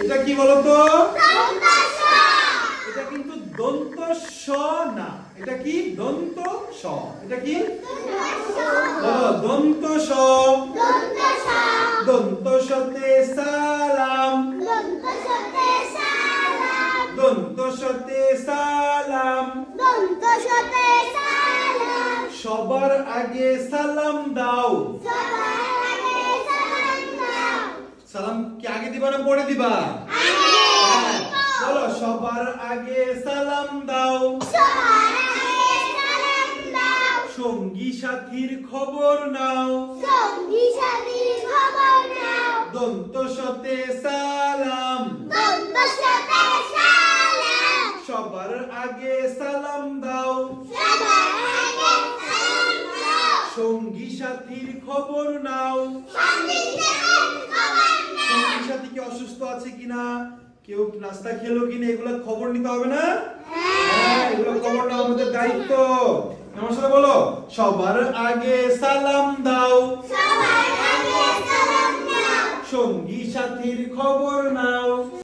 এটা কি বলতো? এটা কিন্তু দন্ত স না, এটা কি? দন্ত স। এটা কি? দন্ত স। দন্ত সতে সালাম। দন্ত সতে সালাম। সবার আগে সালাম দাও। সালাম কি আগে দিবা না পরে দিবা? বলো, সবার আগে সালাম দাও। সঙ্গী সাথীর খবর নাও। দন্ত সতে সালাম। সবার আগে সালাম দাও। সঙ্গী সাথীর খবর নাও। সঙ্গী সাথী কি অসুস্থ আছে কিনা, কেউ নাস্তা খেলো কিনা, এগুলো খবর নিতে হবে না? হ্যাঁ, এগুলো খবর নেওয়া আমাদের দায়িত্ব। আমার সাথে বলো, সবার আগে সালাম দাও। সঙ্গী সাথীর খবর নাও।